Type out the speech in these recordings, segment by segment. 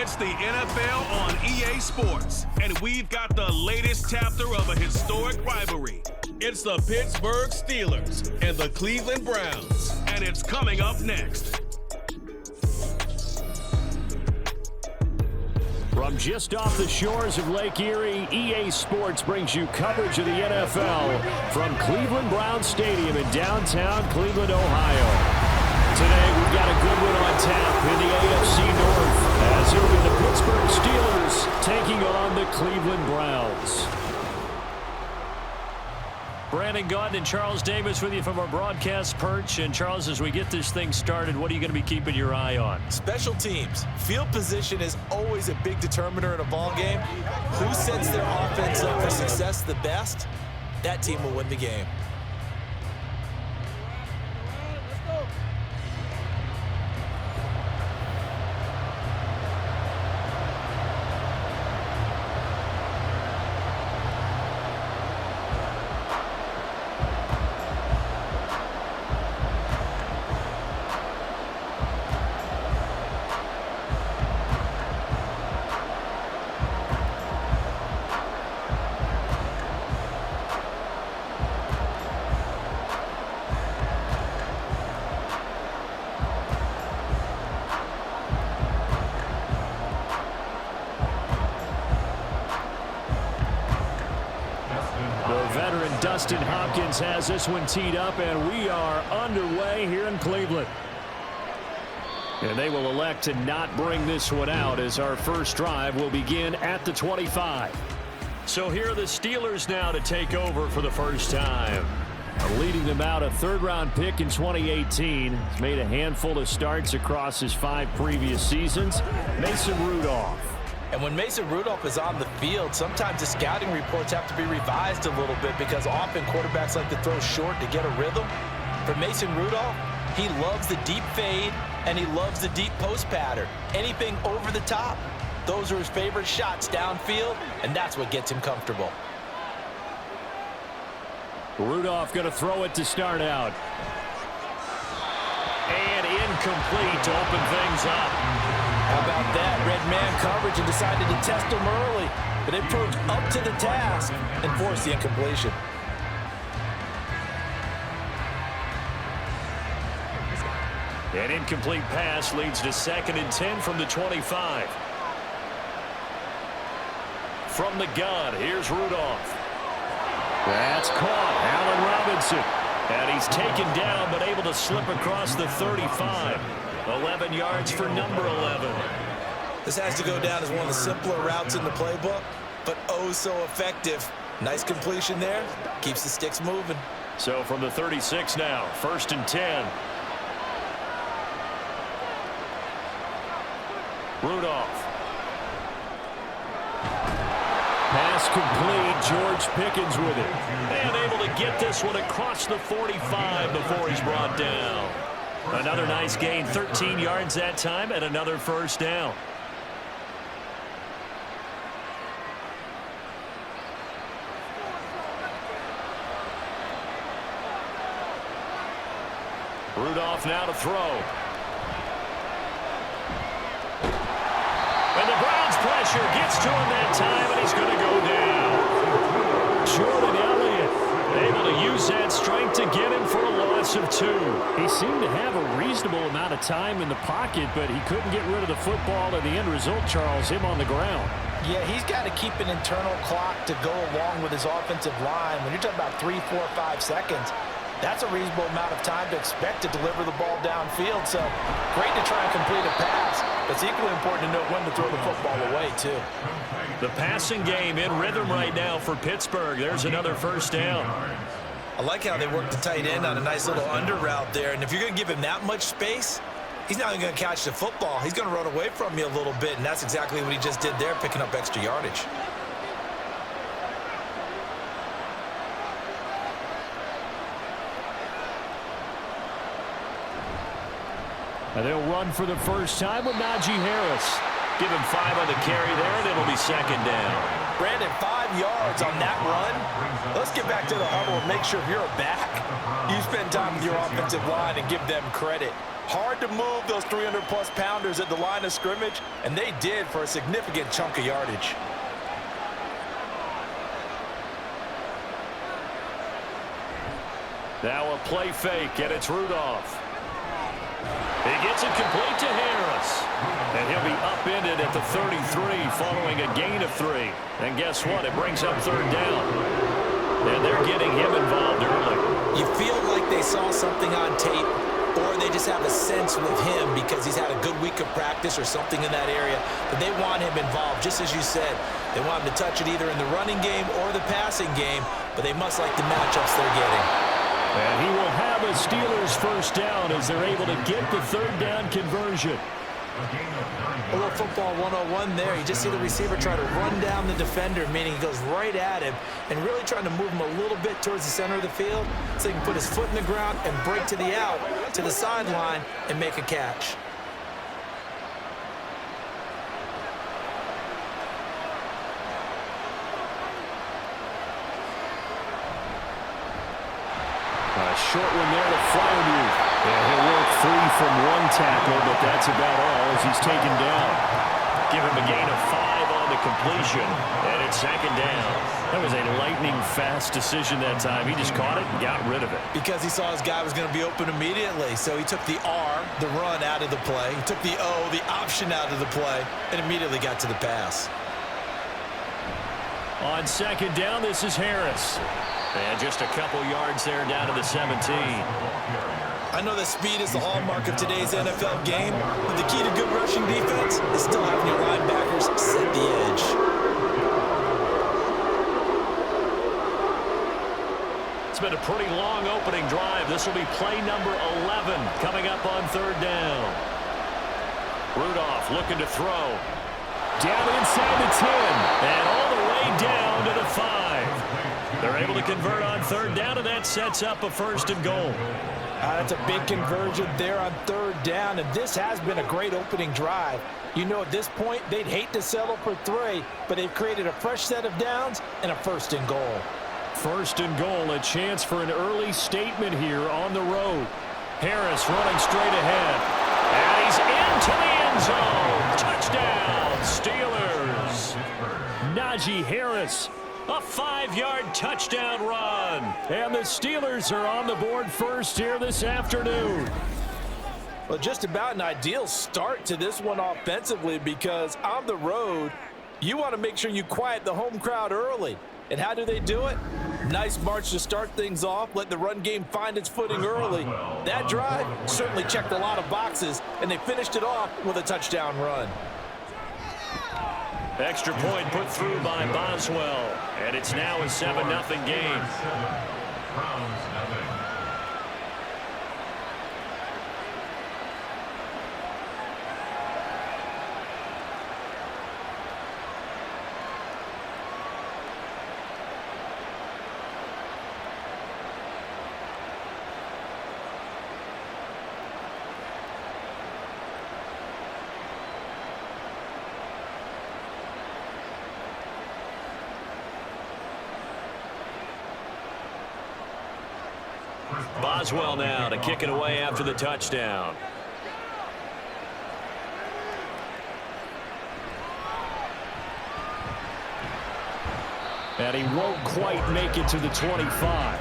It's the NFL on EA Sports, and we've got the latest chapter of a historic rivalry. It's the Pittsburgh Steelers and the Cleveland Browns, and it's coming up next. From just off the shores of Lake Erie, EA Sports brings you coverage of the NFL from Cleveland Browns Stadium in downtown Cleveland, Ohio. Today, we've got a good one on tap in the AFC North as it'll be the Pittsburgh Steelers taking on the Cleveland Browns. Brandon Gaudin and Charles Davis with you from our broadcast perch. And Charles, as we get this thing started, what are you going to be keeping your eye on? Special teams. Field position is always a big determiner in a ball game. Who sets their offense up for success the best, that team will win the game. Dustin Hopkins has this one teed up, and we are underway here in Cleveland. And they will elect to not bring this one out as our first drive will begin at the 25. So here are the Steelers now to take over for the first time. Leading them out, a third-round pick in 2018. He's made a handful of starts across his 5 previous seasons. Mason Rudolph. And when Mason Rudolph is on the field, sometimes the scouting reports have to be revised a little bit because often quarterbacks like to throw short to get a rhythm. For Mason Rudolph, he loves the deep fade and he loves the deep post pattern. Anything over the top, those are his favorite shots downfield, and that's what gets him comfortable. Rudolph going to throw it to start out. And incomplete to open things up. How about that? Red man coverage and decided to test him early, but it proved up to the task and forced the incompletion. An incomplete pass leads to 2nd and 10 from the 25. From the gun, here's Rudolph. That's caught. Allen Robinson. And he's taken down, but able to slip across the 35. 11 yards for number 11. This has to go down as one of the simpler routes in the playbook, but oh so effective. Nice completion there. Keeps the sticks moving. So from the 36 now, 1st and 10. Rudolph. Pass complete. George Pickens with it. And able to get this one across the 45 before he's brought down. Another nice gain, 13 yards that time, and another first down. Rudolph now to throw. And the Browns pressure gets to him that time, and he's going to go down. Jordan Elliott able to use that strength to get him for a loss of 2. He seemed to have a reasonable amount of time in the pocket, but he couldn't get rid of the football, and the end result, Charles, him on the ground. Yeah, he's got to keep an internal clock to go along with his offensive line. When you're talking about 3, 4, 5 seconds, that's a reasonable amount of time to expect to deliver the ball downfield. So great to try and complete a pass, but it's equally important to know when to throw the football away, too. The passing game in rhythm right now for Pittsburgh. There's another first down. I like how they work the tight end on a nice little under route there. And if you're going to give him that much space, he's not even going to catch the football. He's going to run away from you a little bit, and that's exactly what he just did there, picking up extra yardage. And they'll run for the first time with Najee Harris. Give him 5 on the carry there, and it'll be 2nd down. Brandon, 5 yards on that run. Let's get back to the huddle and make sure if you're a back, you spend time with your offensive line and give them credit. Hard to move those 300-plus pounders at the line of scrimmage, and they did for a significant chunk of yardage. Now a play fake, and it's Rudolph. He gets it complete to Harris. And he'll be upended at the 33 following a gain of 3. And guess what? It brings up third down. And they're getting him involved early. You feel like they saw something on tape, or they just have a sense with him because he's had a good week of practice or something in that area, but they want him involved, just as you said. They want him to touch it either in the running game or the passing game, but they must like the matchups they're getting. And he will have a Steelers first down as they're able to get the third down conversion. A little football 101 there. You just see the receiver try to run down the defender, meaning he goes right at him and really trying to move him a little bit towards the center of the field so he can put his foot in the ground and break to the out, to the sideline, and make a catch. Short one there to Fryermuth. And he'll work 3 from 1 tackle, but that's about all as he's taken down. Give him a gain of 5 on the completion, and it's second down. That was a lightning-fast decision that time. He just caught it and got rid of it. Because he saw his guy was going to be open immediately, so he took the R, the run, out of the play. He took the O, the option, out of the play, and immediately got to the pass. On second down, this is Harris. And just a couple yards there down to the 17. I know that speed is the hallmark of today's NFL game, but the key to good rushing defense is still having your linebackers set the edge. It's been a pretty long opening drive. This will be play number 11 coming up on third down. Rudolph looking to throw. Down inside the 10 and all the way down to the 5. They're able to convert on third down, and that sets up a first and goal. That's a big conversion there on third down, and this has been a great opening drive. You know, at this point, they'd hate to settle for 3, but they've created a fresh set of downs and a first and goal. First and goal, a chance for an early statement here on the road. Harris running straight ahead, and he's into the end zone. Touchdown, Steelers. Najee Harris. A 5-yard touchdown run. And the Steelers are on the board first here this afternoon. Well, just about an ideal start to this one offensively because on the road, you want to make sure you quiet the home crowd early. And how do they do it? Nice march to start things off. Let the run game find its footing early. That drive certainly checked a lot of boxes, and they finished it off with a touchdown run. Extra point put through by Boswell. And it's now a 7-0 game. Boswell now to kick it away after the touchdown. And he won't quite make it to the 25.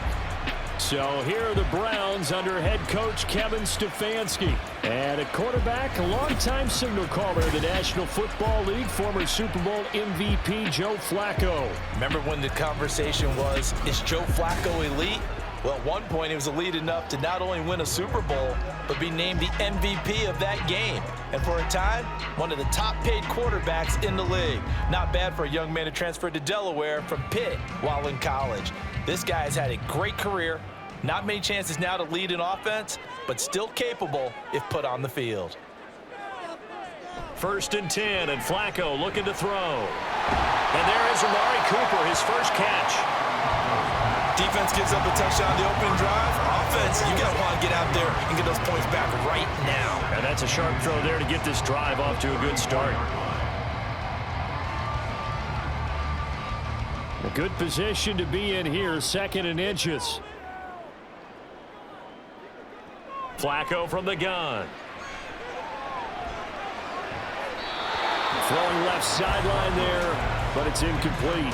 So here are the Browns under head coach Kevin Stefanski. And at quarterback, a longtime signal caller in the National Football League, former Super Bowl MVP Joe Flacco. Remember when the conversation was, is Joe Flacco elite? Well, at one point, he was elite enough to not only win a Super Bowl, but be named the MVP of that game. And for a time, one of the top-paid quarterbacks in the league. Not bad for a young man who transferred to Delaware from Pitt while in college. This guy has had a great career. Not many chances now to lead an offense, but still capable if put on the field. 1st and 10, and Flacco looking to throw. And there is Amari Cooper, his first catch. Defense gives up a touchdown the opening drive. Offense, you got to want to get out there and get those points back right now. And that's a sharp throw there to get this drive off to a good start. A good position to be in here, 2nd and inches. Flacco from the gun. Throwing left sideline there, but it's incomplete.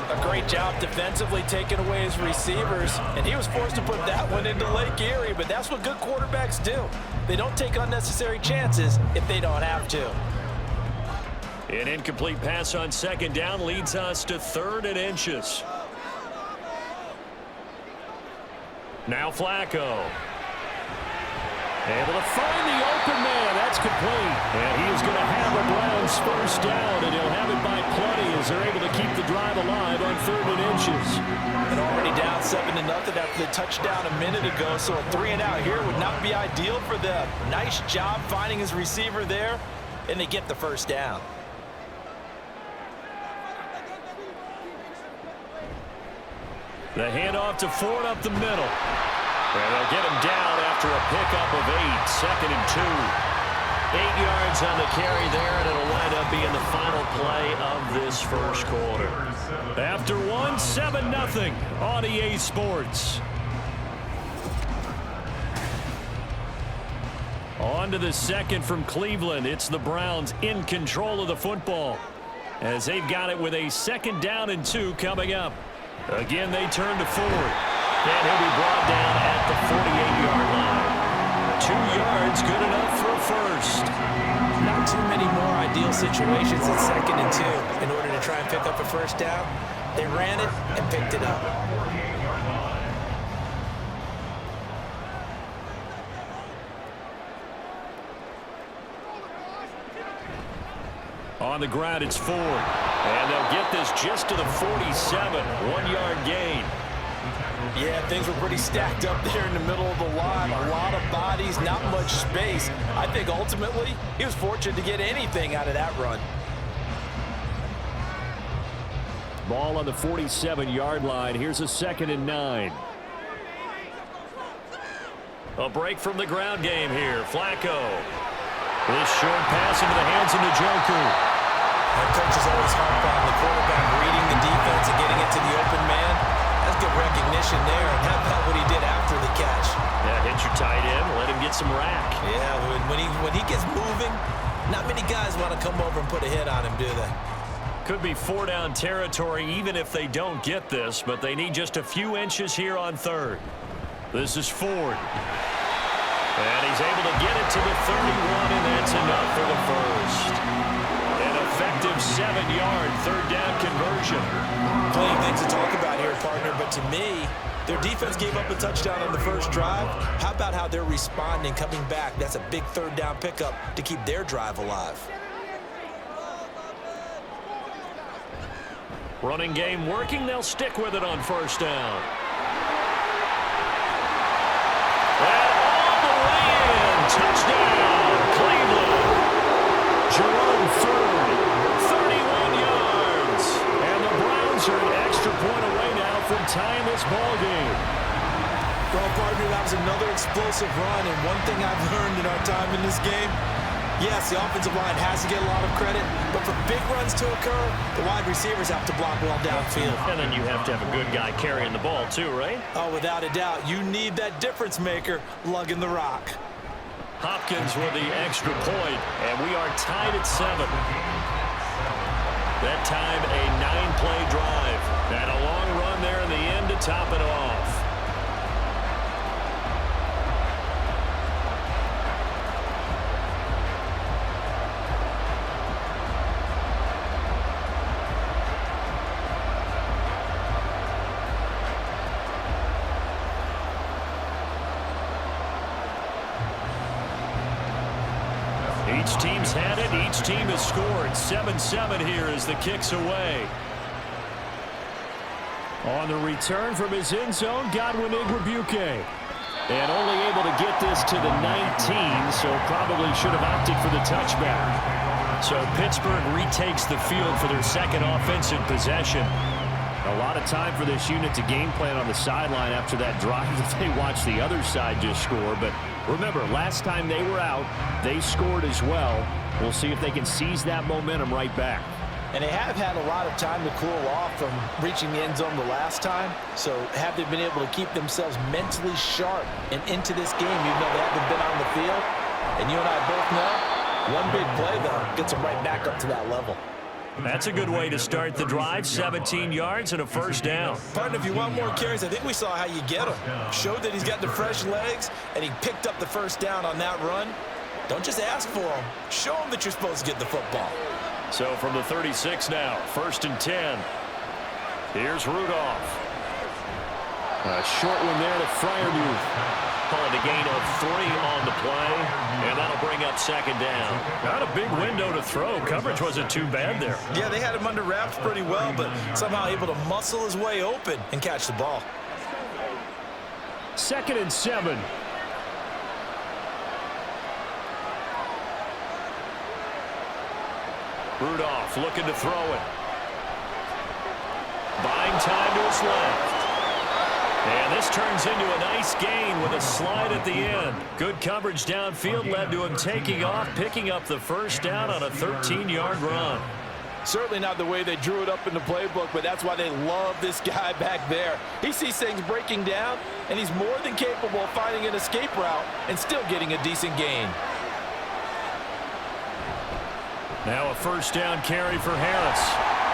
A great job defensively taking away his receivers, and he was forced to put that one into Lake Erie, but that's what good quarterbacks do. They don't take unnecessary chances if they don't have to. An incomplete pass on second down leads us to 3rd and inches. Now Flacco. Able to find the open man. That's complete. And he is going to have the Browns first down, and he'll have it by plenty as they're able to keep the drive alive on 3rd and inches. And already down 7-0 after the touchdown a minute ago, so a 3-and-out here would not be ideal for them. Nice job finding his receiver there, and they get the first down. The handoff to Ford up the middle. And they'll get him down after a pickup of 8, 2nd and 2. 8 yards on the carry there, and it'll wind up being the final play of this first quarter. After 1, 7-0 on EA Sports. On to the second from Cleveland. It's the Browns in control of the football as they've got it with a 2nd down and 2 coming up. Again, they turn to Ford. And he'll be brought down at the 48-yard line. 2 yards, good enough for a first. Not too many more ideal situations at 2nd and 2 in order to try and pick up a first down. They ran it and picked it up. On the ground, it's Ford. And they'll get this just to the 47. 1-yard gain. Yeah, things were pretty stacked up there in the middle of the line. A lot of bodies, not much space. I think ultimately he was fortunate to get anything out of that run. Ball on the 47-yard line. Here's a 2nd and 9. A break from the ground game here. Flacco. This short pass into the hands of Njoku. That coach is always harp on the quarterback reading the defense and getting it to the open man. That's good recognition there, and how about what he did after the catch? Yeah, hit your tight end, let him get some rack. Yeah, when he gets moving, not many guys want to come over and put a hit on him, do they? Could be 4-down territory even if they don't get this, but they need just a few inches here on 3rd. This is Ford. And he's able to get it to the 31, and that's enough for the first. An effective 7-yard 3rd down conversion. Plenty of things to talk about here, partner, but to me, their defense gave up a touchdown on the first drive. How about how they're responding, coming back? That's a big 3rd down pickup to keep their drive alive. Running game working. They'll stick with it on 1st down. And all the way in. Touchdown, Cleveland. Jerome Ford, 31 yards. And the Browns are an extra point away now from tying this ball game. Well, partner, that was another explosive run, and one thing I've learned in our time in this game, yes, the offensive line has to get a lot of credit, but for big runs to occur, the wide receivers have to block well downfield. And then you have to have a good guy carrying the ball too, right? Oh, without a doubt. You need that difference maker lugging the rock. Hopkins with the extra point, and we are tied at 7. That time a 9-play drive, and a long run there in the end to top it off. Each team's had it. Each team has scored. 7-7 here as the kick's away. On the return from his end zone, Godwin Igwebuike. And only able to get this to the 19, so probably should have opted for the touchback. So Pittsburgh retakes the field for their second offensive possession. A lot of time for this unit to game plan on the sideline after that drive that they watched the other side just score. But remember, last time they were out, they scored as well. We'll see if they can seize that momentum right back. And they have had a lot of time to cool off from reaching the end zone the last time. So have they been able to keep themselves mentally sharp and into this game, even though they haven't been on the field? And you and I both know, one big play, though, gets them right back up to that level. That's a good way to start the drive. 17 yards and a first down. Partner, if you want more carries, I think we saw how you get him. Showed that he's got the fresh legs, and he picked up the first down on that run. Don't just ask for him. Show him that you're supposed to get the football. So from the 36 now, 1st and 10. Here's Rudolph. A short one there to Freiermuth. Calling a gain of 3 on the play, and that'll bring up 2nd down. Not a big window to throw. Coverage wasn't too bad there. Yeah, they had him under wraps pretty well, but somehow able to muscle his way open and catch the ball. 2nd and 7. Rudolph looking to throw it. Buying time to his left. And this turns into a nice gain with a slide at the end. Good coverage downfield led to him taking off, picking up the first down on a 13-yard run. Certainly not the way they drew it up in the playbook, but that's why they love this guy back there. He sees things breaking down, and he's more than capable of finding an escape route and still getting a decent gain. Now a first down carry for Harris.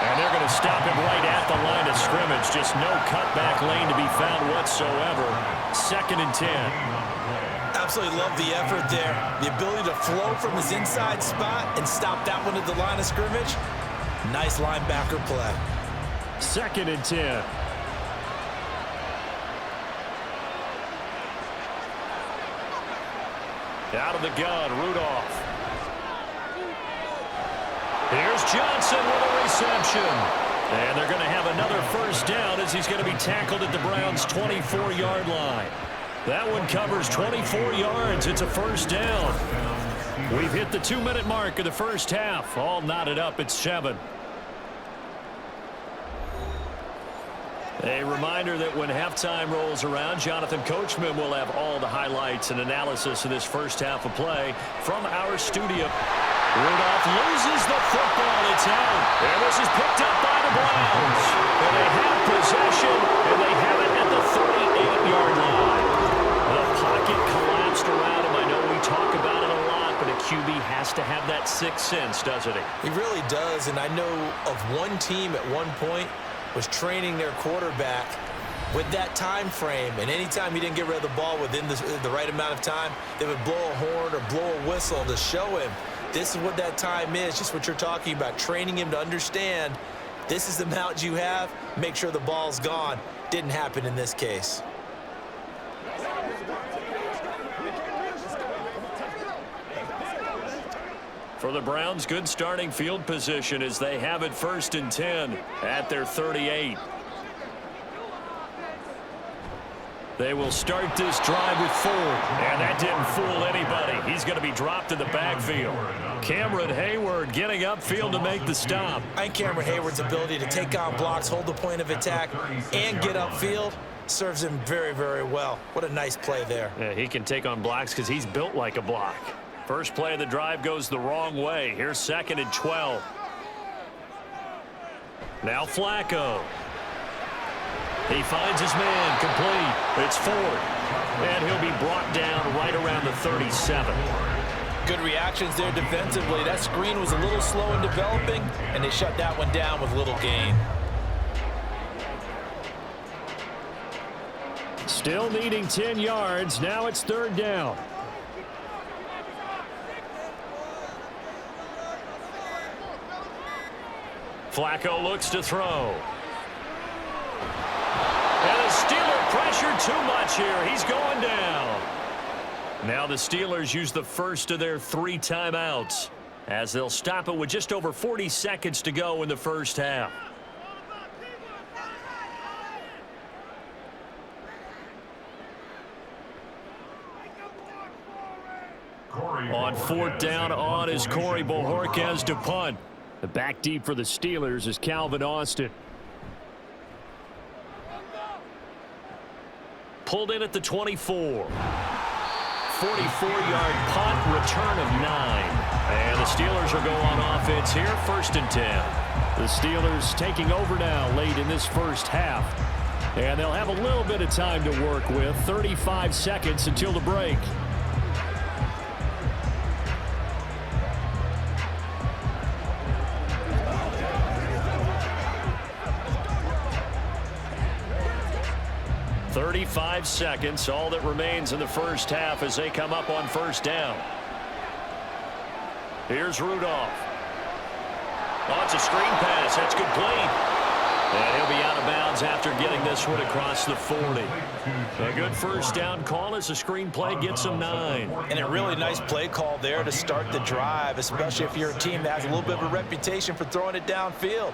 And they're going to stop him right at the line of scrimmage. Just no cutback lane to be found whatsoever. 2nd and 10. Absolutely love the effort there. The ability to flow from his inside spot and stop that one at the line of scrimmage. Nice linebacker play. 2nd and 10. Out of the gun, Rudolph. Here's Johnson with a reception. And they're going to have another first down as he's going to be tackled at the Browns' 24-yard line. That one covers 24 yards. It's a first down. We've hit the 2-minute mark of the first half. All knotted up at 7. A reminder that when halftime rolls around, Jonathan Coachman will have all the highlights and analysis of this first half of play from our studio. Rudolph loses the football. It's out. And this is picked up by the Browns. And they have possession, and they have it at the 38-yard line. The pocket collapsed around him. I know we talk about it a lot, but a QB has to have that sixth sense, doesn't he? He really does, and I know of one team at one point was training their quarterback with that time frame, and anytime he didn't get rid of the ball within the right amount of time, they would blow a horn or blow a whistle to show him this is what that time is, just what you're talking about, training him to understand this is the amount you have, make sure the ball's gone. Didn't happen in this case. For the Browns, good starting field position as they have it 1st and 10 at their 38. They will start this drive with Ford, and that didn't fool anybody. He's going to be dropped in the backfield. Cameron Hayward getting upfield to make the stop. I think Cameron Hayward's ability to take on blocks, hold the point of attack, and get upfield serves him very, very well. What a nice play there. Yeah, he can take on blocks because he's built like a block. First play of the drive goes the wrong way. Here's 2nd and 12. Now Flacco. He finds his man complete. It's Ford. And he'll be brought down right around the 37. Good reactions there defensively. That screen was a little slow in developing, and they shut that one down with little gain. Still needing 10 yards. Now it's 3rd down. Flacco looks to throw. And the Steelers pressure too much here. He's going down. Now the Steelers use the first of their 3 timeouts as they'll stop it with just over 40 seconds to go in the first half. On 4th down on is Corey Bojorquez to punt. The back deep for the Steelers is Calvin Austin. Pulled in at the 24. 44-yard punt, return of 9. And the Steelers will go on offense here, 1st and 10. The Steelers taking over now late in this first half. And they'll have a little bit of time to work with. 35 seconds until the break. "35 seconds, all that remains in the first half as they come up on first down." Here's Rudolph. Oh, it's a screen pass. That's complete. And he'll be out of bounds after getting this one across the 40. A good first down call as the screen play gets him 9. And a really nice play call there to start the drive, especially if you're a team that has a little bit of a reputation for throwing it downfield.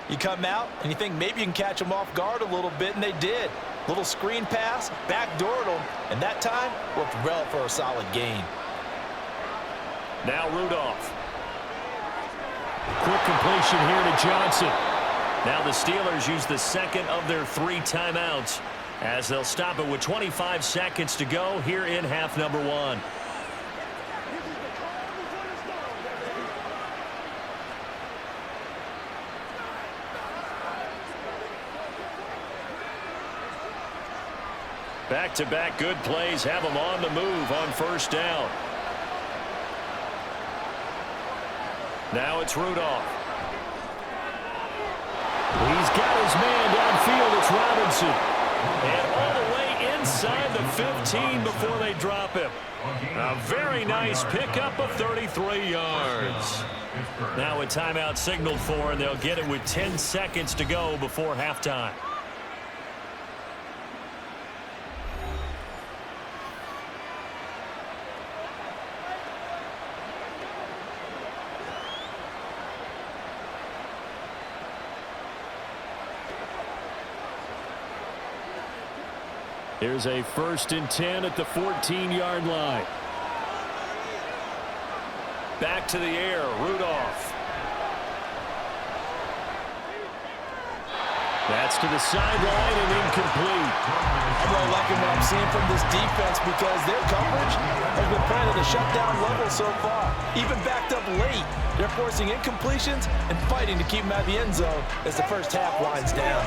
You come out and you think maybe you can catch them off guard a little bit, and they did. Little screen pass, backdoored them, and that time worked well for a solid gain. Now Rudolph. Quick completion here to Johnson. Now the Steelers use the second of their 3 timeouts as they'll stop it with 25 seconds to go here in half number 1. Back-to-back good plays have them on the move on first down. Now it's Rudolph. He's got his man downfield. It's Robinson. And all the way inside the 15 before they drop him. A very nice pickup of 33 yards. Now a timeout signaled for, and they'll get it with 10 seconds to go before halftime. Here's a 1st and 10 at the 14-yard line. Back to the air, Rudolph. That's to the sideline and incomplete. I'm really liking what I'm seeing from this defense because their coverage has been playing at a shutdown level so far. Even backed up late, they're forcing incompletions and fighting to keep them out of the end zone as the first half winds down.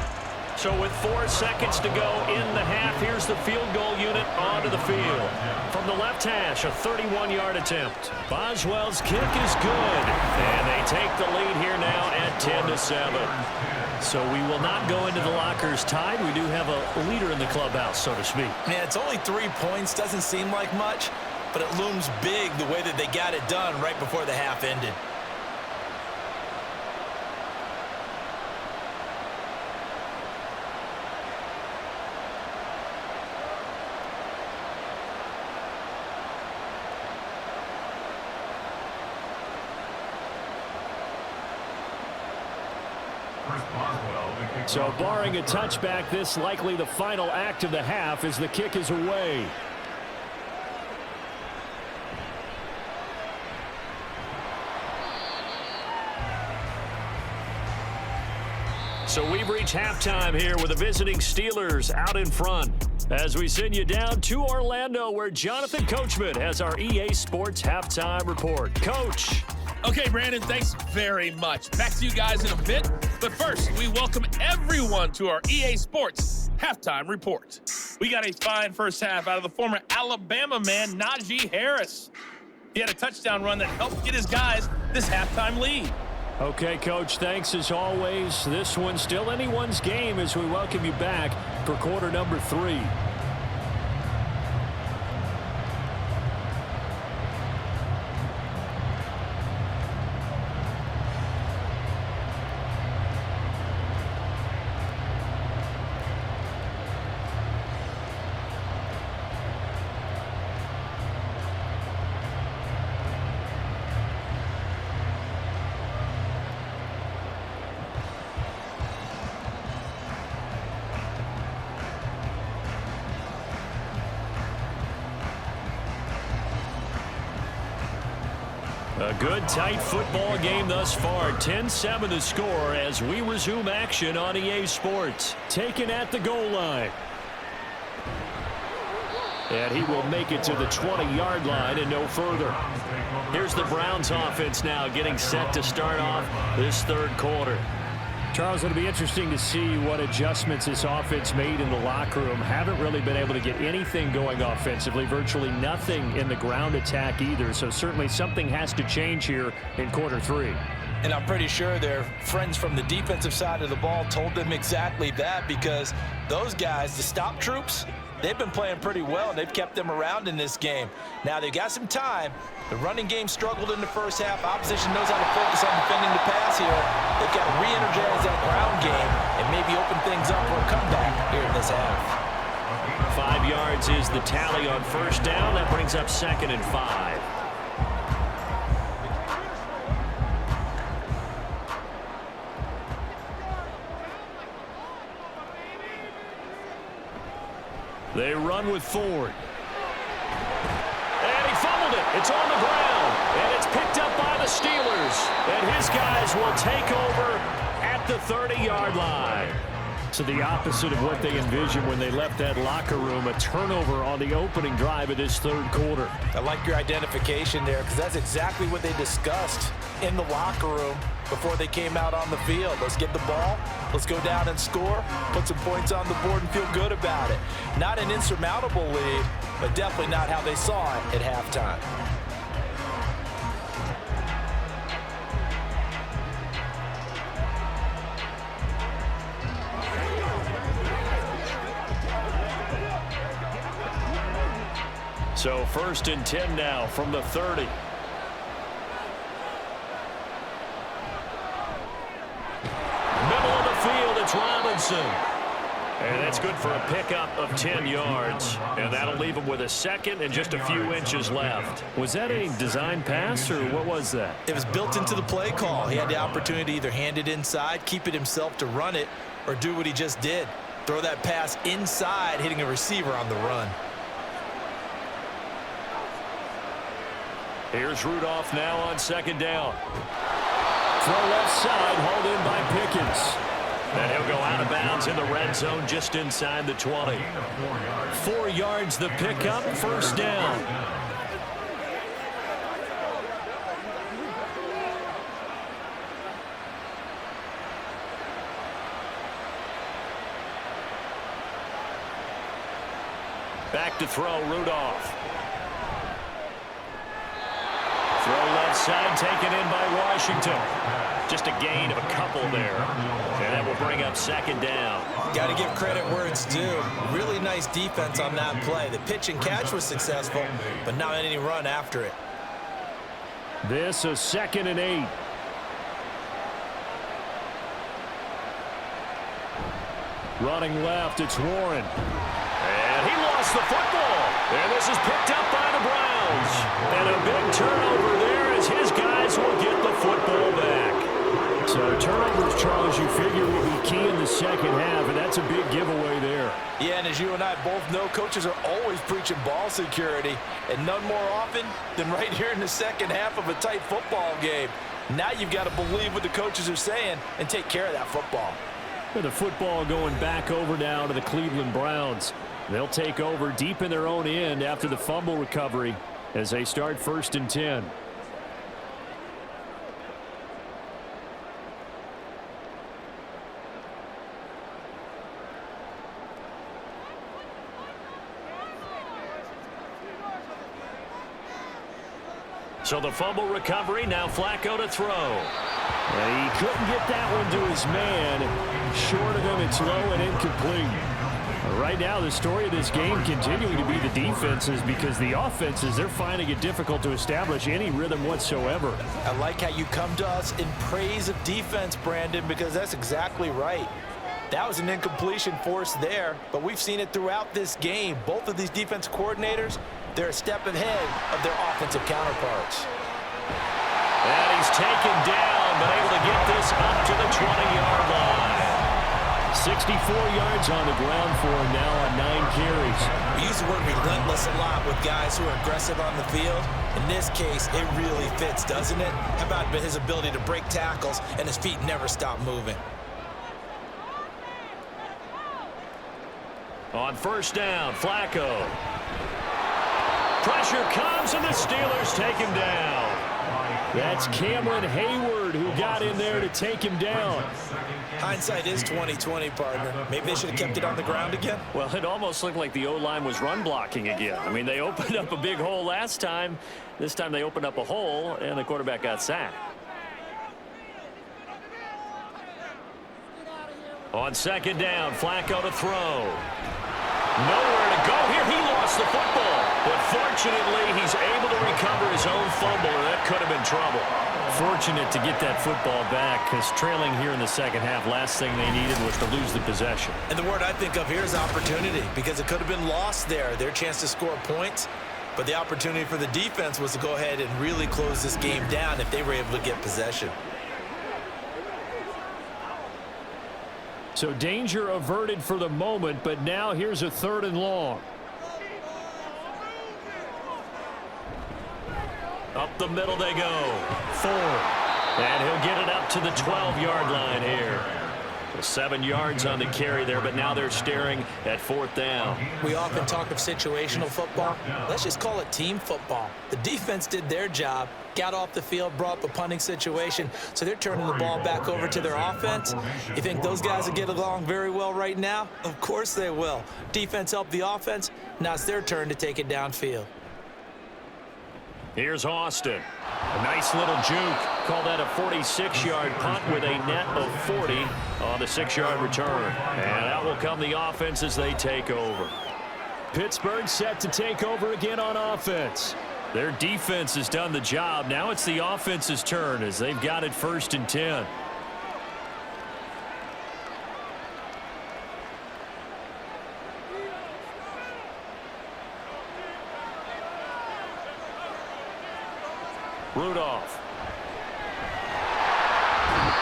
So with 4 seconds to go in the half, here's the field goal unit onto the field. From the left hash, a 31-yard attempt. Boswell's kick is good. And they take the lead here now at 10-7. So we will not go into the lockers tied. We do have a leader in the clubhouse, so to speak. Man, it's only 3 points. Doesn't seem like much, but it looms big the way that they got it done right before the half ended. So barring a touchback, this likely the final act of the half as the kick is away. So we've reached halftime here with the visiting Steelers out in front. As we send you down to Orlando, where Jonathan Coachman has our EA Sports Halftime Report. Coach. Okay, Brandon, thanks very much. Back to you guys in a bit. But first, we welcome everyone to our EA Sports Halftime Report. We got a fine first half out of the former Alabama man, Najee Harris. He had a touchdown run that helped get his guys this halftime lead. Okay, Coach, thanks as always. This one's still anyone's game as we welcome you back for quarter number 3. A good, tight football game thus far. 10-7 the score as we resume action on EA Sports. Taken at the goal line. And he will make it to the 20-yard line and no further. Here's the Browns offense now getting set to start off this third quarter. Charles, it'll be interesting to see what adjustments this offense made in the locker room. Haven't really been able to get anything going offensively, virtually nothing in the ground attack either. So certainly something has to change here in quarter 3. And I'm pretty sure their friends from the defensive side of the ball told them exactly that, because those guys, the stop troops, they've been playing pretty well, and they've kept them around in this game. Now, they've got some time. The running game struggled in the first half. Opposition knows how to focus on defending the pass here. They've got to re-energize that ground game and maybe open things up for a comeback here in this half. 5 yards is the tally on first down. That brings up 2nd and 5. They run with Ford. And he fumbled it. It's on the ground. And it's picked up by the Steelers. And his guys will take over at the 30-yard line. So the opposite of what they envisioned when they left that locker room, a turnover on the opening drive of this 3rd quarter. I like your identification there, because that's exactly what they discussed in the locker room before they came out on the field. Let's get the ball, let's go down and score, put some points on the board and feel good about it. Not an insurmountable lead, but definitely not how they saw it at halftime. So 1st and 10 now from the 30. Middle of the field, it's Robinson. And that's good for a pickup of 10 yards. And that'll leave him with a 2nd and just a few inches left. Was that a design pass, or what was that? It was built into the play call. He had the opportunity to either hand it inside, keep it himself to run it, or do what he just did. Throw that pass inside, hitting a receiver on the run. Here's Rudolph now on 2nd down. Throw left side, hauled in by Pickens. And he'll go out of bounds in the red zone just inside the 20. 4 yards the pickup, 1st down. Back to throw, Rudolph. Throw left side, taken in by Washington. Just a gain of a couple there. And that will bring up 2nd down. Got to give credit where it's due. Really nice defense on that play. The pitch and catch was successful, but not any run after it. This is 2nd and 8. Running left, it's Warren. And he lost the football. And this is picked up by the Browns. And a big turnover there as his guys will get the football back. So turnovers, Charles, you figure will be key in the 2nd half, and that's a big giveaway there. Yeah, and as you and I both know, coaches are always preaching ball security, and none more often than right here in the 2nd half of a tight football game. Now you've got to believe what the coaches are saying and take care of that football. With the football going back over now to the Cleveland Browns. They'll take over deep in their own end after the fumble recovery as they start 1st and 10. So the fumble recovery, now Flacco to throw. And he couldn't get that one to his man. Short of him, it's low and incomplete. Right now, the story of this game continuing to be the defenses, because the offenses, they're finding it difficult to establish any rhythm whatsoever. I like how you come to us in praise of defense, Brandon, because that's exactly right. That was an incompletion forced there, but we've seen it throughout this game. Both of these defense coordinators, they're a step ahead of their offensive counterparts. And he's taken down, but able to get this up to the 20-yard line. 64 yards on the ground for him now on 9 carries. We use the word relentless a lot with guys who are aggressive on the field. In this case, it really fits, doesn't it? How about his ability to break tackles and his feet never stop moving? On 1st down, Flacco. Pressure comes, and the Steelers take him down. That's Cameron Hayward who got in there to take him down. Hindsight is 20/20, partner. Maybe they should have kept it on the ground again. Well, it almost looked like the O-line was run blocking again. I mean, they opened up a big hole last time. This time they opened up a hole, and the quarterback got sacked. On second down, Flacco to throw. Nowhere to go here. He lost the football. But fortunately, he's able to recover his own fumble, or that could have been trouble. Fortunate to get that football back, because trailing here in the second half, last thing they needed was to lose the possession. And the word I think of here is opportunity, because it could have been lost there. Their chance to score points. But the opportunity for the defense was to go ahead and really close this game down if they were able to get possession. So danger averted for the moment, but now here's a 3rd and long. Up the middle they go. 4. And he'll get it up to the 12-yard line here. 7 yards on the carry there, but now they're staring at 4th down. We often talk of situational football. Let's just call it team football. The defense did their job, got off the field, brought up a punting situation, so they're turning the ball back over to their offense. You think those guys will get along very well right now? Of course they will. Defense helped the offense. Now it's their turn to take it downfield. Here's Austin. A nice little juke. Call that a 46-yard punt with a net of 40 on the 6-yard return. And out will come the offense as they take over. Pittsburgh set to take over again on offense. Their defense has done the job. Now it's the offense's turn as they've got it 1st and 10. Rudolph.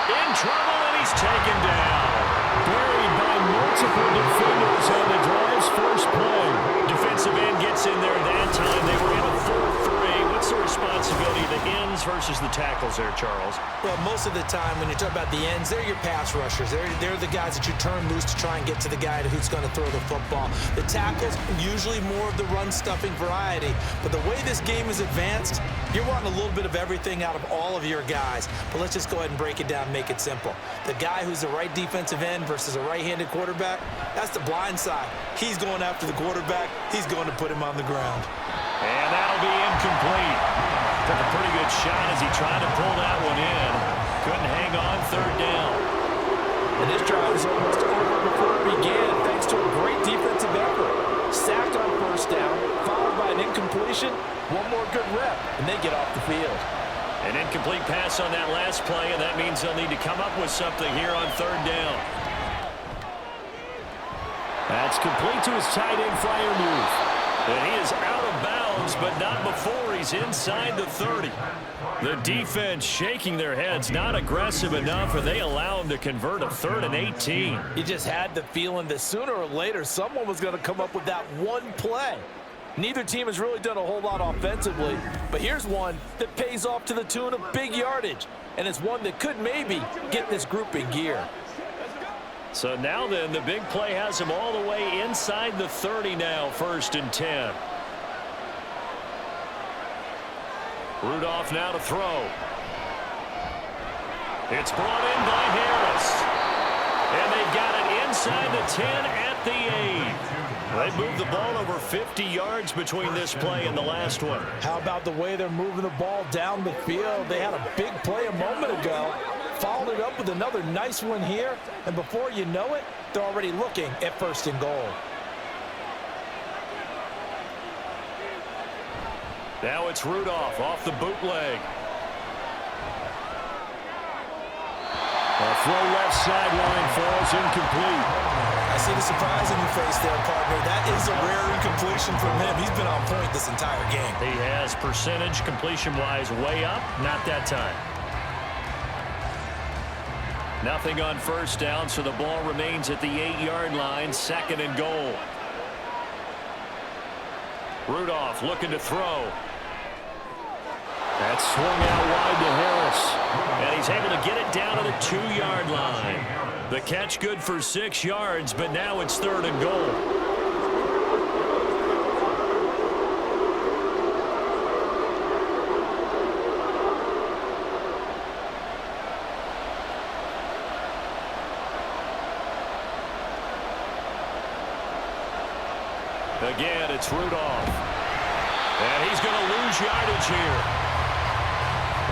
In trouble, and he's taken down. Buried by multiple defenders on the drive's first play. Defensive end gets in there that time. They were in a 4-3. What's the responsibility of the ends versus the tackles there, Charles? Well, most of the time when you talk about the ends, they're your pass rushers. They're the guys that you turn loose to try and get to the guy who's going to throw the football. The tackles, usually more of the run-stuffing variety. But the way this game is advanced, you're wanting a little bit of everything out of all of your guys. But let's just go ahead and break it down and make it simple. The guy who's the right defensive end versus a right-handed quarterback, that's the blind side. He's going after the quarterback. He's going to put him on the ground. And that'll be incomplete. Took a pretty good shot as he tried to pull that one in. Couldn't hang on 3rd down. And this drive is almost over before it began, thanks to a great defensive effort. Sacked on 1st down, followed by an incompletion. One more good rep, and they get off the field. An incomplete pass on that last play, and that means they'll need to come up with something here on 3rd down. That's complete to his tight end flyer move. And he is out of bounds, but not before he's inside the 30. The defense shaking their heads, not aggressive enough, and they allow him to convert a 3rd and 18. You just had the feeling that sooner or later someone was going to come up with that one play. Neither team has really done a whole lot offensively, but here's one that pays off to the tune of big yardage, and it's one that could maybe get this group in gear. So now then, the big play has him all the way inside the 30 now, 1st and 10. Rudolph now to throw. It's brought in by Harris. And they got it inside the 10 at the 8. They moved the ball over 50 yards between this play and the last one. How about the way they're moving the ball down the field? They had a big play a moment ago. Followed it up with another nice one here, and before you know it, they're already looking at 1st and goal. Now it's Rudolph off the bootleg. A throw left sideline falls incomplete. I see the surprise in your face there, partner. That is a rare incompletion from him. He's been on point this entire game. He has percentage completion-wise way up, not that time. Nothing on 1st down, so the ball remains at the 8-yard line, 2nd and goal. Rudolph looking to throw. That's swung out wide to Harris. And he's able to get it down to the 2-yard line. The catch good for 6 yards, but now it's 3rd and goal. Again, it's Rudolph. And he's going to lose yardage here,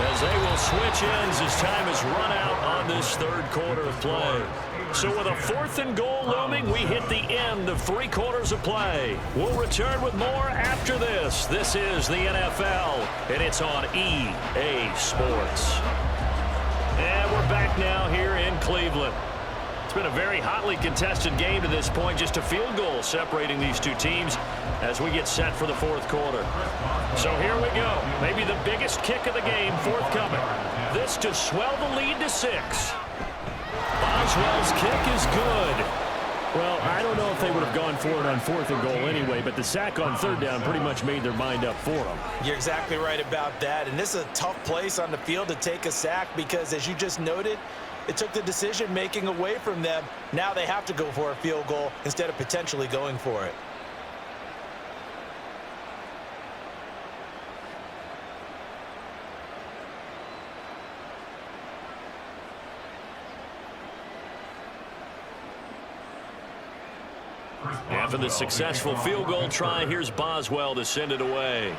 as they will switch ends as time has run out on this third quarter of play. So with a 4th and goal looming, we hit the end of 3 quarters of play. We'll return with more after this. This is the NFL, and it's on EA Sports. And we're back now here in Cleveland. It's been a very hotly contested game to this point. Just a field goal separating these two teams as we get set for the 4th quarter. So here we go. Maybe the biggest kick of the game forthcoming. This to swell the lead to 6. Boswell's kick is good. Well, I don't know if they would have gone for it on 4th and goal anyway, but the sack on 3rd down pretty much made their mind up for them. You're exactly right about that. And this is a tough place on the field to take a sack because, as you just noted, it took the decision-making away from them. Now they have to go for a field goal instead of potentially going for it. After the successful field goal try, here's Boswell to send it away.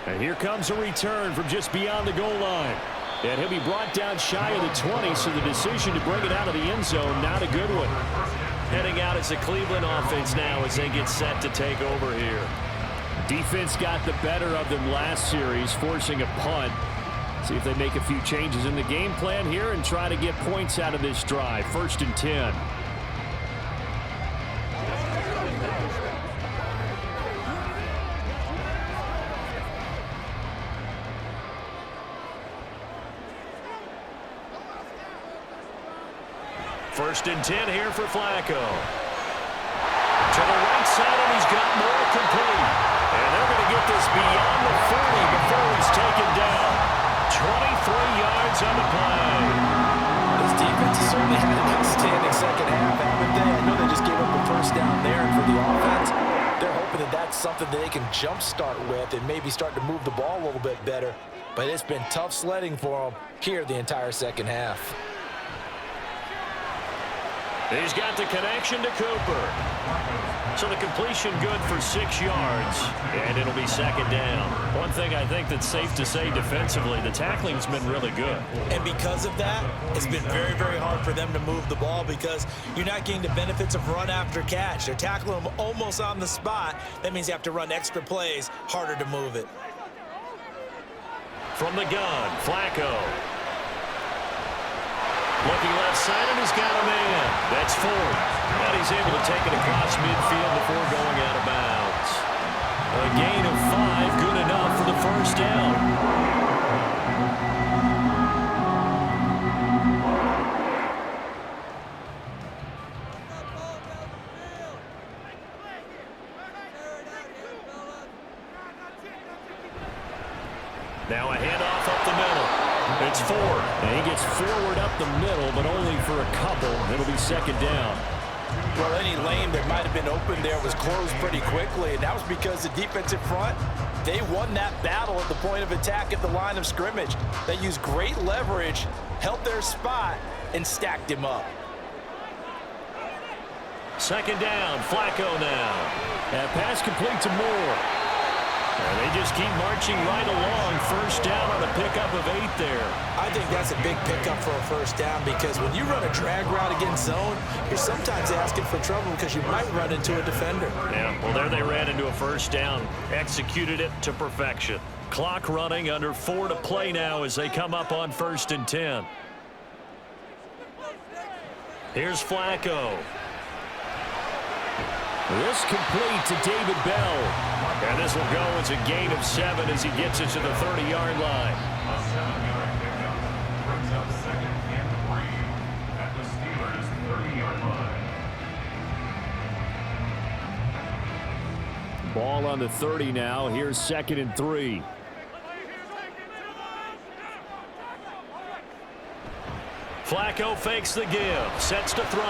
And here comes a return from just beyond the goal line. And he'll be brought down shy of the 20, so the decision to bring it out of the end zone, not a good one. Heading out as the Cleveland offense now as they get set to take over here. Defense got the better of them last series, forcing a punt. See if they make a few changes in the game plan here and try to get points out of this drive. 1st and 10. First and 10 here for Flacco. To the right side, and he's got more complete. And they're going to get this beyond the 40 before he's taken down. 23 yards on the play. This defense has certainly had an outstanding second half, haven't they? I know they just gave up the 1st down there, and for the offense, they're hoping that that's something that they can jumpstart with and maybe start to move the ball a little bit better. But it's been tough sledding for them here the entire second half. He's got the connection to Cooper. So the completion good for 6 yards, and it'll be 2nd down. One thing I think that's safe to say defensively, the tackling's been really good. And because of that, it's been very, very hard for them to move the ball because you're not getting the benefits of run after catch. They're tackling them almost on the spot. That means you have to run extra plays, harder to move it. From the gun, Flacco. Looking left side, and he's got a man. That's 4. And he's able to take it across midfield before going out of bounds. A gain of 5, good enough for the 1st down. Now a handoff up the middle. It's 4. And he gets forward up the middle, but only for a couple. It'll be 2nd down. Well, any lane that might have been open there was closed pretty quickly, and that was because the defensive front, they won that battle at the point of attack at the line of scrimmage. They used great leverage, held their spot, and stacked him up. 2nd down, Flacco now. And pass complete to Moore. And they just keep marching right along. 1st down on a pickup of 8 there. I think that's a big pickup for a 1st down because when you run a drag route against zone, you're sometimes asking for trouble because you might run into a defender. Yeah, well, there they ran into a 1st down. Executed it to perfection. Clock running, under 4 to play now as they come up on 1st and 10. Here's Flacco. This complete to David Bell. And this will go as a gain of 7 as he gets it to the 30-yard line. Ball on the 30 now. Here's 2nd and 3. Flacco fakes the give, sets to throw.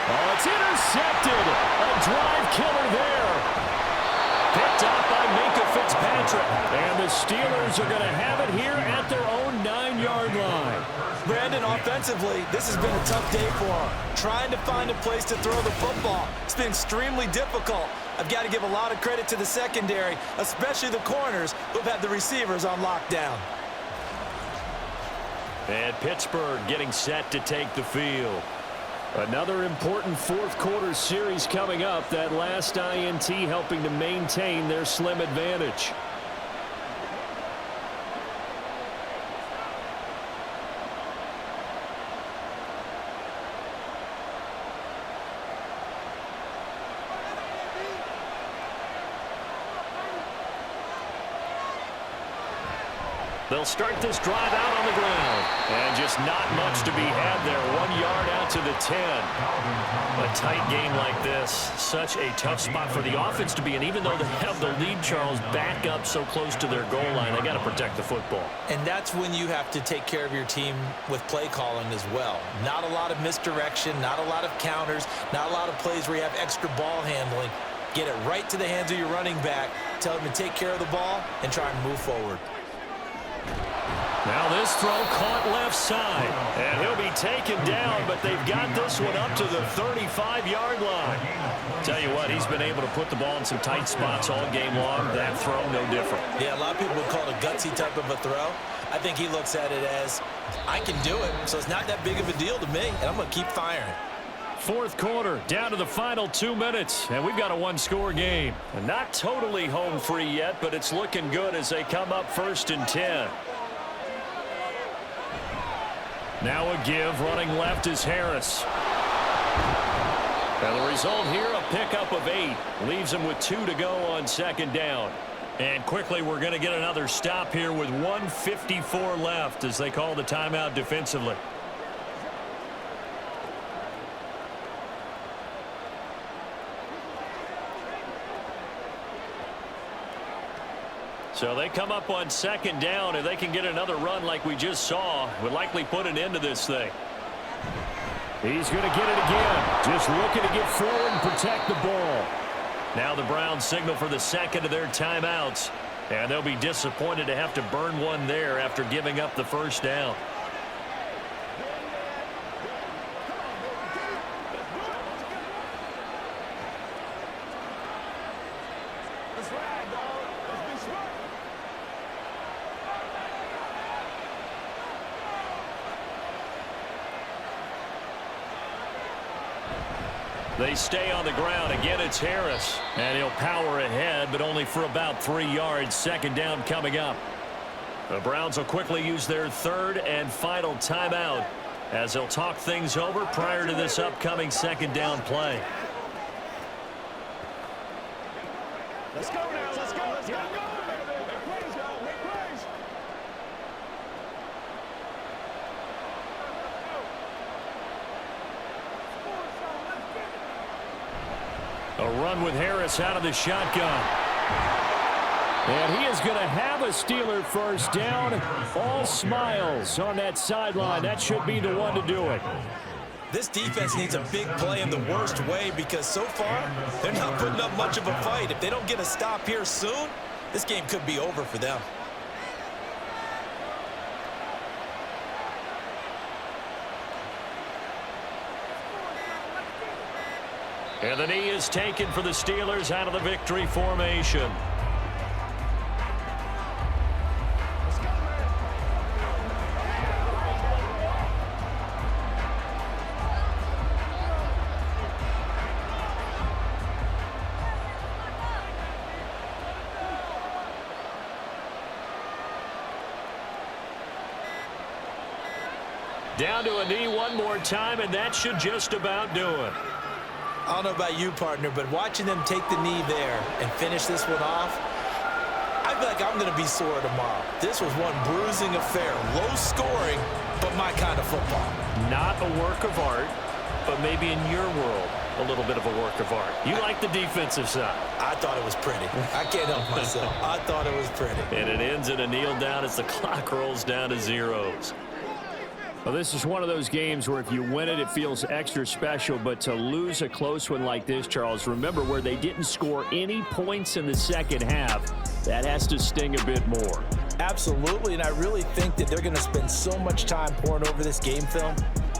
Oh, it's intercepted. A drive killer there. Picked up by Minka Fitzpatrick. And the Steelers are going to have it here at their own 9-yard line. Brandon, offensively, this has been a tough day for them. Trying to find a place to throw the football. It's been extremely difficult. I've got to give a lot of credit to the secondary, especially the corners who've had the receivers on lockdown. And Pittsburgh getting set to take the field. Another important fourth-quarter series coming up. That last INT helping to maintain their slim advantage. They'll start this drive out on the ground. And just not much to be had there. 1 yard out to the 10. A tight game like this, such a tough spot for the offense to be in. Even though they have the lead, Charles, back up so close to their goal line, they got to protect the football. And that's when you have to take care of your team with play calling as well. Not a lot of misdirection, not a lot of counters, not a lot of plays where you have extra ball handling. Get it right to the hands of your running back. Tell him to take care of the ball and try and move forward. Now this throw caught left side. And he'll be taken down, but they've got this one up to the 35-yard line. Tell you what, he's been able to put the ball in some tight spots all game long. That throw, no different. Yeah, a lot of people would call it a gutsy type of a throw. I think he looks at it as, I can do it, so it's not that big of a deal to me, and I'm going to keep firing. Fourth quarter, down to the final 2 minutes, and we've got a one-score game. And not totally home free yet, but it's looking good as they come up 1st and 10. Now a give, running left is Harris. And the result here, a pickup of 8. Leaves him with 2 to go on 2nd down. And quickly, we're going to get another stop here with 1:54 left as they call the timeout defensively. So they come up on 2nd down. If they can get another run like we just saw, would likely put an end to this thing. He's going to get it again. Just looking to get forward and protect the ball. Now the Browns signal for the second of their timeouts. And they'll be disappointed to have to burn one there after giving up the 1st down. They stay on the ground. Again, it's Harris. And he'll power ahead, but only for about 3 yards. 2nd down coming up. The Browns will quickly use their 3rd and final timeout as they'll talk things over prior to this upcoming 2nd down play. Let's go now. Let's go. Let's go. A run with Harris out of the shotgun. And he is going to have a Steeler 1st down. All smiles on that sideline. That should be the one to do it. This defense needs a big play in the worst way because so far they're not putting up much of a fight. If they don't get a stop here soon, this game could be over for them. And the knee is taken for the Steelers out of the victory formation. Down to a knee one more time, and that should just about do it. I don't know about you, partner, but watching them take the knee there and finish this one off, I feel like I'm going to be sore tomorrow. This was one bruising affair. Low scoring, but my kind of football. Not a work of art, but maybe in your world, a little bit of a work of art. You like the defensive side. I thought it was pretty. I can't help myself. I thought it was pretty. And it ends in a kneel down as the clock rolls down to zeros. Well, this is one of those games where if you win it, it feels extra special. But to lose a close one like this, Charles, remember where they didn't score any points in the second half. that has to sting a bit more. Absolutely, and I really think that they're going to spend so much time poring over this game film,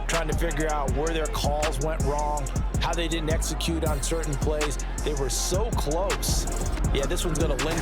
trying to figure out where their calls went wrong, how they didn't execute on certain plays. They were so close. Yeah, this one's going to linger